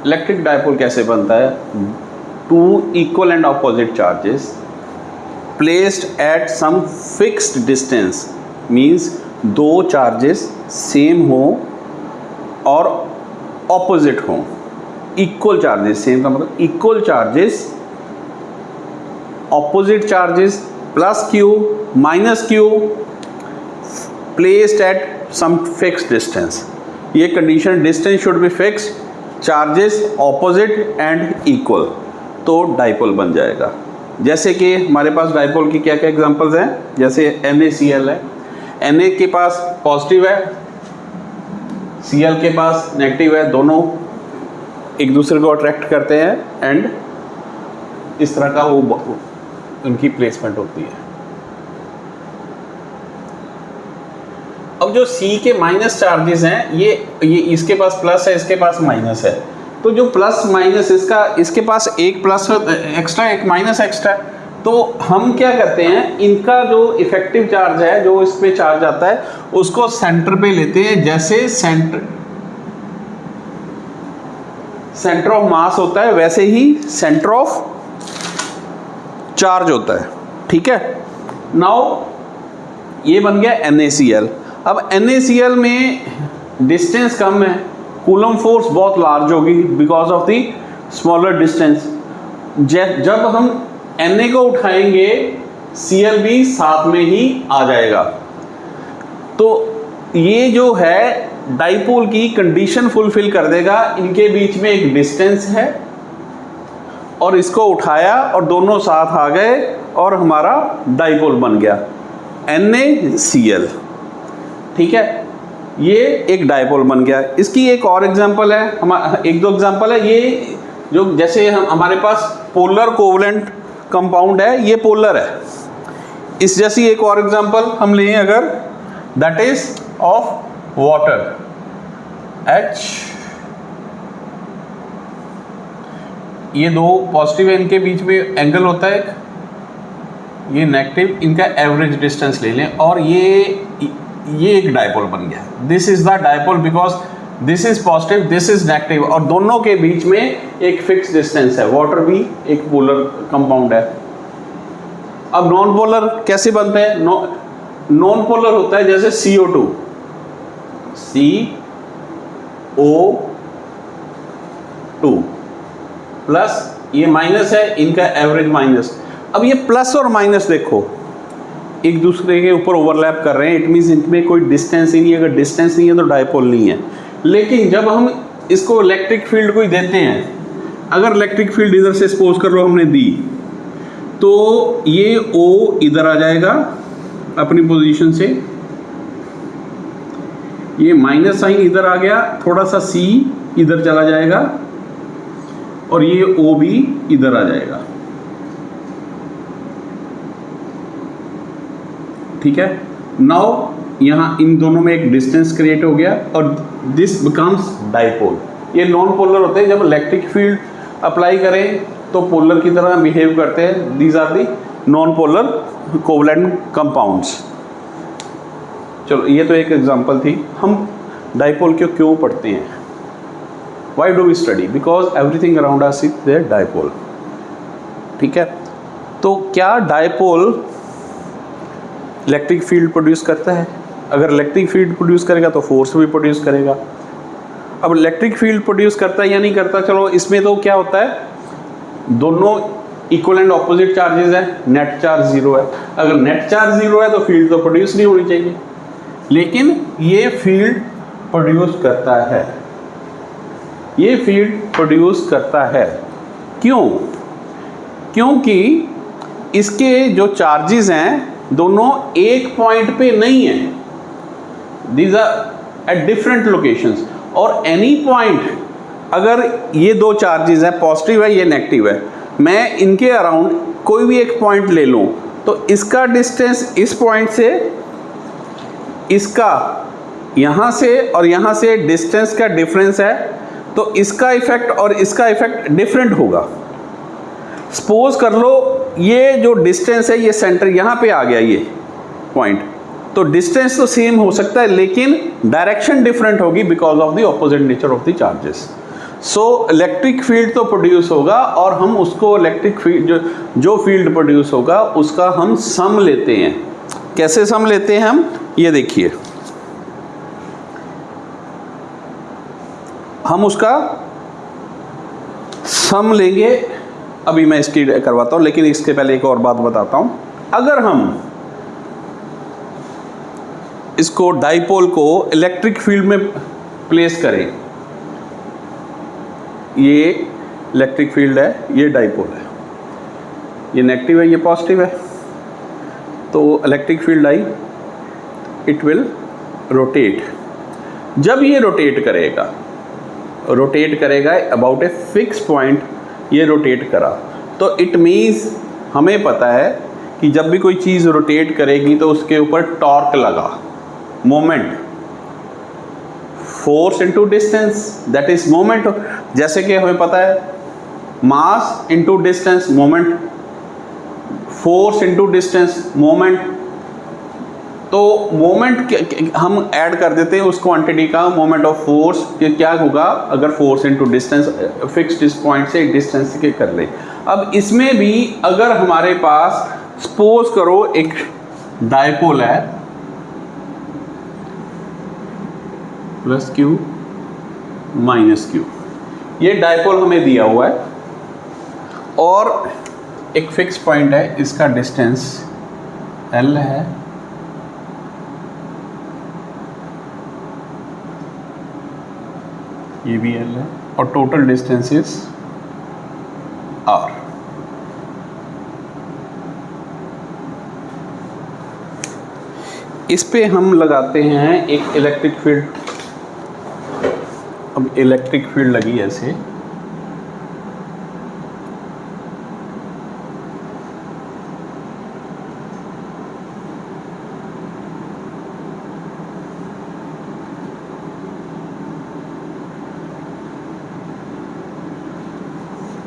Electric dipole कैसे बनता है? Two equal and opposite charges placed at some fixed distance, means दो charges same हो और ऑपोजिट हो। इक्वल चार्जेस, सेम का मतलब equal charges, opposite charges plus Q minus Q placed at some fixed distance. ये condition, distance should be fixed, charges opposite and equal, तो dipole बन जाएगा। जैसे कि हमारे पास डाइपोल की क्या क्या एग्जांपल्स हैं, जैसे NaCl है, Na के पास पॉजिटिव है, Cl के पास नेगेटिव है, दोनों एक दूसरे को अट्रैक्ट करते हैं एंड इस तरह का वो उनकी प्लेसमेंट होती है। अब जो C के माइनस चार्जेस हैं, ये इसके पास प्लस है, इसके पास माइनस है, तो जो प्लस माइनस इसके पास एक प्लस एक्स्ट्रा एक माइनस एक्स्ट्रा, तो हम क्या करते हैं, इनका जो इफेक्टिव चार्ज है, जो इस पे चार्ज आता है, उसको सेंटर पे लेते हैं। जैसे सेंटर ऑफ मास होता है, वैसे ही सेंटर ऑफ चार्ज होता है। ठीक है, नाउ ये बन गया NaCl। अब NaCl में डिस्टेंस कम है, कूलम फोर्स बहुत लार्ज होगी because of the smaller distance. जब हम Na को उठाएंगे Cl भी साथ में ही आ जाएगा। तो ये जो है डाइपोल की कंडीशन फुलफिल कर देगा। इनके बीच में एक डिस्टेंस है और इसको उठाया और दोनों साथ आ गए और हमारा डाइपोल बन गया NaCl। ठीक है, ये एक डाइपोल बन गया। इसकी एक और एग्जांपल है, एक दो एग्जांपल है। ये जो जैसे हमारे पास पोलर कोवलेंट कंपाउंड है, ये पोलर है। इस जैसी एक और एग्जांपल हम लें अगर, that is of water H। ये दो पॉजिटिव है, इनके बीच में एंगल होता है एक, ये नेगेटिव, इनका एवरेज डिस्टेंस ले लें और ये एक डाइपोल बन गया। This is the dipole because this is positive, this is negative और दोनों के बीच में एक फिक्स डिस्टेंस है। वाटर भी एक पोलर कंपाउंड है। अब नॉन पोलर कैसे बनते हैं? नॉन पोलर होता है जैसे CO2 प्लस, ये माइनस है, इनका एवरेज माइनस। अब ये प्लस और माइनस देखो एक दूसरे के ऊपर ओवरलैप कर रहे हैं, इट मीन्स इनमें कोई डिस्टेंस ही नहीं है। अगर डिस्टेंस नहीं है तो डाइपोल नहीं है। लेकिन जब हम इसको इलेक्ट्रिक फील्ड को ही देते हैं, अगर इलेक्ट्रिक फील्ड इधर से सपोज कर लो हमने दी, तो ये O इधर आ जाएगा अपनी पोजीशन से, ये माइनस साइन इधर आ गया, थोड़ा सा C इधर चला जाएगा और ये O भी इधर आ जाएगा। ठीक है, नाउ यहाँ इन दोनों में एक डिस्टेंस क्रिएट हो गया और दिस बिकम्स डाइपोल। ये नॉन पोलर होते हैं, जब इलेक्ट्रिक फील्ड अप्लाई करें तो पोलर की तरह बिहेव करते हैं। These are the non polar covalent compounds. चलो, ये तो एक एग्जांपल थी। हम डाइपोल को क्यों पढ़ते हैं? Why do we study? Because everything around us is there dipole. ठीक है, तो क्या डाइपोल इलेक्ट्रिक फील्ड प्रोड्यूस करता है? अगर इलेक्ट्रिक फील्ड प्रोड्यूस करेगा तो फोर्स भी प्रोड्यूस करेगा। अब इलेक्ट्रिक फील्ड प्रोड्यूस करता है या नहीं करता? चलो, इसमें तो क्या होता है, दोनों इक्वल एंड ऑपोजिट चार्जेस है, नेट चार्ज जीरो है। अगर नेट चार्ज जीरो है तो फील्ड तो प्रोड्यूस नहीं होनी चाहिए, लेकिन ये फील्ड प्रोड्यूस करता है। ये फील्ड प्रोड्यूस करता है। क्यों? क्योंकि इसके जो चार्जेस हैं दोनों एक पॉइंट पे नहीं है, these are at different locations. और एनी पॉइंट, अगर ये दो चार्जेस हैं, पॉजिटिव है, ये नेगेटिव है, मैं इनके अराउंड कोई भी एक पॉइंट ले लूं तो इसका डिस्टेंस इस पॉइंट से, इसका यहाँ से और यहाँ से डिस्टेंस का डिफरेंस है, तो इसका इफेक्ट और इसका इफेक्ट डिफरेंट होगा। सपोज कर लो ये जो डिस्टेंस है, ये सेंटर यहाँ पे आ गया, ये पॉइंट, तो डिस्टेंस तो सेम हो सकता है लेकिन डायरेक्शन डिफरेंट होगी because of the opposite nature of the charges. So electric field तो प्रोड्यूस होगा और हम उसको इलेक्ट्रिक फील्ड जो फील्ड प्रोड्यूस होगा उसका हम सम लेते हैं। कैसे सम लेते हैं हम, ये देखिए, हम उसका सम लेंगे, अभी मैं इसकी करवाता हूं, लेकिन इसके पहले एक और बात बताता हूं। अगर हम इसको डाइपोल को इलेक्ट्रिक फील्ड में प्लेस करें, ये इलेक्ट्रिक फील्ड है, ये डाइपोल है, ये नेगेटिव है, ये पॉजिटिव है, तो electric field I, it will rotate. जब ये रोटेट करेगा अबाउट ए फिक्स पॉइंट, ये रोटेट करा, तो इट मीन्स हमें पता है कि जब भी कोई चीज़ रोटेट करेगी तो उसके ऊपर टॉर्क लगा, moment, force into distance, that is moment. जैसे कि हमें पता है mass into distance moment, force into distance moment. तो मोमेंट हम ऐड कर देते हैं उस क्वांटिटी का, मोमेंट ऑफ फोर्स, कि क्या होगा अगर force into distance fixed point से डिस्टेंस के कर ले। अब इसमें भी अगर हमारे पास सपोज करो एक डाइपोल है, प्लस क्यू माइनस क्यू, ये डाइपोल हमें दिया हुआ है और एक फिक्स पॉइंट है, इसका डिस्टेंस L है, ये भी L है, और टोटल डिस्टेंस इज R। इस पे हम लगाते हैं एक इलेक्ट्रिक फील्ड। अब इलेक्ट्रिक फील्ड लगी ऐसे,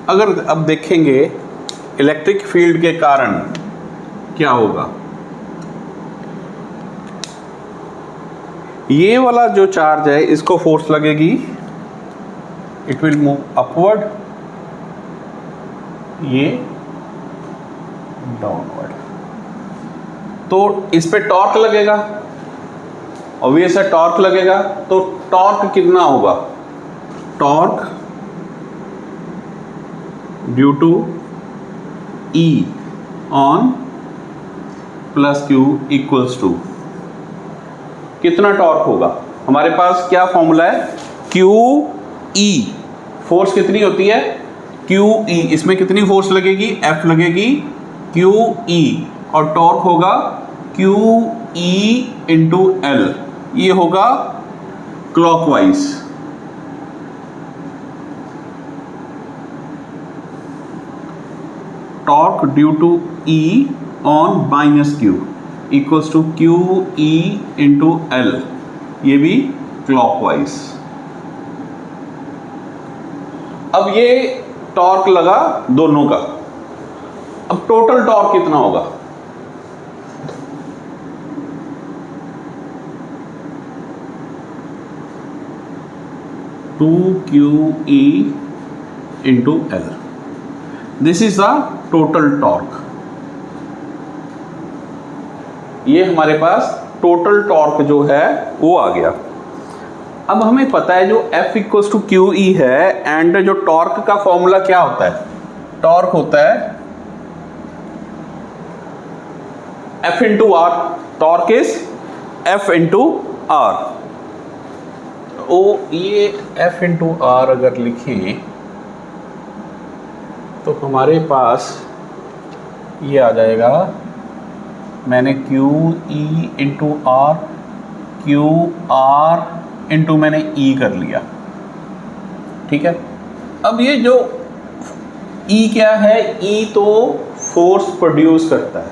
अगर अब देखेंगे इलेक्ट्रिक फील्ड के कारण क्या होगा, ये वाला जो चार्ज है इसको फोर्स लगेगी, इट विल मूव अपवर्ड, ये डाउनवर्ड, तो इस पे टॉर्क लगेगा, ऑब्वियस है टॉर्क लगेगा। तो टॉर्क कितना होगा, torque due to E on plus Q equals to, कितना टॉर्क होगा, हमारे पास क्या फॉर्मूला है, QE, फोर्स कितनी होती है QE, इसमें कितनी फोर्स लगेगी, F लगेगी, QE, और टॉर्क होगा QE इंटू L, ये होगा clockwise. Torque due to E on minus Q equals to QE into L, ये भी क्लॉकवाइज। अब ये टॉर्क लगा दोनों का, अब टोटल टॉर्क कितना होगा, two QE into L, this is the total torque. ये हमारे पास टोटल टॉर्क जो है वो आ गया। अब हमें पता है जो F इक्वल्स टू QE है, एंड जो टॉर्क का फॉर्मूला क्या होता है, टॉर्क होता है F into R, torque is F into R. ओ ये F इंटू आर अगर लिखें तो हमारे पास ये आ जाएगा, मैंने QE into R, QR into मैंने E कर लिया, ठीक है। अब ये जो E क्या है, E तो फोर्स प्रोड्यूस करता है,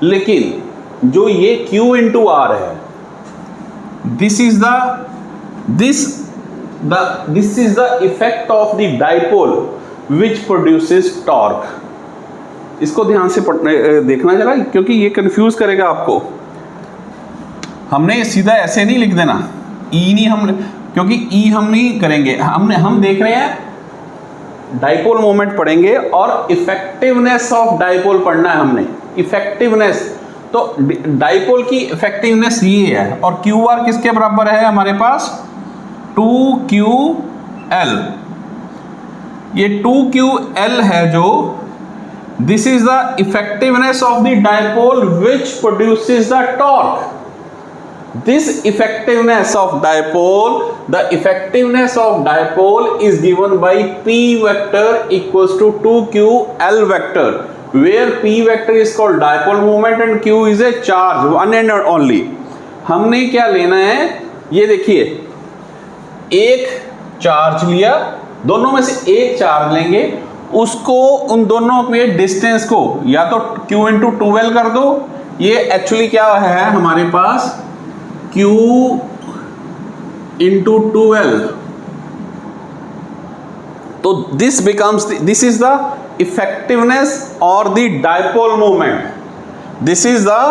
लेकिन जो ये Q इंटू आर है, this is the effect of the dipole which produces torque. इसको ध्यान से देखना जरा, क्योंकि ये कंफ्यूज करेगा आपको। हमने सीधा ऐसे नहीं लिख देना, ई नहीं, हम क्योंकि ई हम नहीं करेंगे, हम देख रहे हैं डाइपोल मोमेंट पढ़ेंगे और इफेक्टिवनेस ऑफ डाइपोल पढ़ना है हमने। इफेक्टिवनेस, तो डाइपोल की इफेक्टिवनेस ये है, और क्यू आर किसके बराबर है हमारे पास 2QL। ये 2QL है जो, this is the effectiveness of the dipole which produces the torque. This effectiveness of dipole, the effectiveness of dipole is given by P vector equals to 2QL vector, where P vector is called dipole moment and Q is a charge, one and only। हमने क्या लेना है, ये देखिए, एक charge लिया, दोनों में से एक चार्ज लेंगे, उसको उन दोनों के डिस्टेंस को या तो Q इंटू 2L कर दो, ये एक्चुअली क्या है हमारे पास Q into 2L, तो this becomes this is the effectiveness or the dipole moment, this is the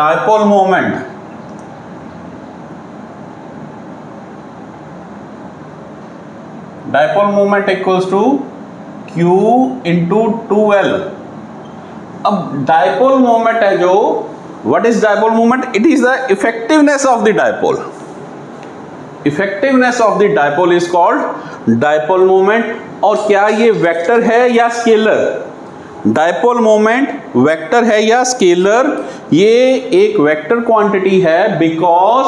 dipole moment। dipole moment equals to Q into 2L। अब dipole moment है जो, what is dipole moment? It is the effectiveness of the dipole। effectiveness of the dipole is called dipole moment। और क्या ये vector है या scalar? Dipole moment vector है या स्केलर? ये एक वेक्टर क्वांटिटी है, बिकॉज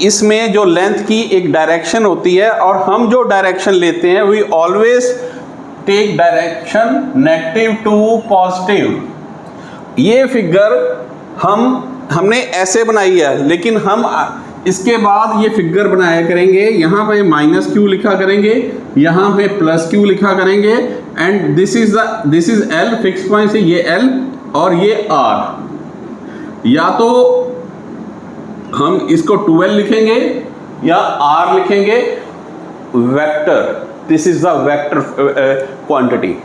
इसमें जो लेंथ की एक डायरेक्शन होती है, और हम जो डायरेक्शन लेते हैं we always take direction negative to positive. ये फिगर हमने ऐसे बनाई है, लेकिन हम इसके बाद ये फिगर बनाया करेंगे, यहाँ पे माइनस क्यू लिखा करेंगे, यहाँ पे प्लस क्यू लिखा करेंगे, and this is L, fix point से ये एल और ये आर। या तो हम इसको 2L लिखेंगे या आर लिखेंगे। Vector, this is the vector quantity,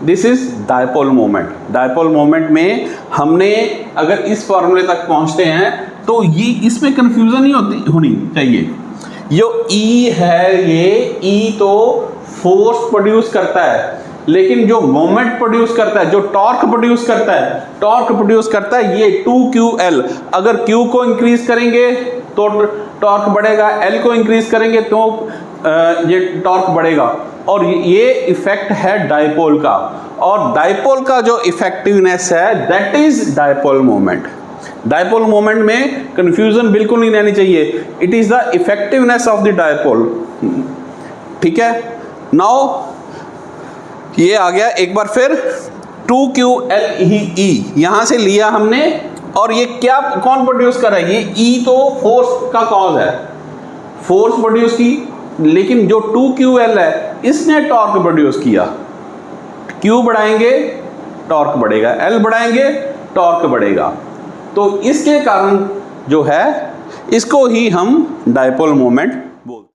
this is dipole moment. Dipole moment में हमने अगर इस फॉर्मूले तक पहुंचते हैं तो ये इसमें कंफ्यूजन नहीं होनी चाहिए। जो E है, ये E तो फोर्स प्रोड्यूस करता है, लेकिन जो मोमेंट प्रोड्यूस करता है, जो टॉर्क प्रोड्यूस करता है ये 2QL। अगर Q को इंक्रीज करेंगे तो टॉर्क बढ़ेगा, L को इंक्रीज करेंगे तो ये टॉर्क बढ़ेगा। और ये इफेक्ट है डाइपोल का, और डाइपोल का जो इफेक्टिवनेस है that is dipole moment. Dipole moment में कंफ्यूजन बिल्कुल नहीं रहनी चाहिए। It is the effectiveness of the dipole. ठीक है, नाउ ये आ गया एक बार फिर 2QLE यहां से लिया हमने, और ये क्या कौन प्रोड्यूस कर रहा है? ये E तो फोर्स का कॉज है, फोर्स प्रोड्यूस की, लेकिन जो 2QL है इसने टॉर्क प्रोड्यूस किया। Q बढ़ाएंगे टॉर्क बढ़ेगा, L बढ़ाएंगे टॉर्क बढ़ेगा। तो इसके कारण जो है इसको ही हम डाइपोल मोमेंट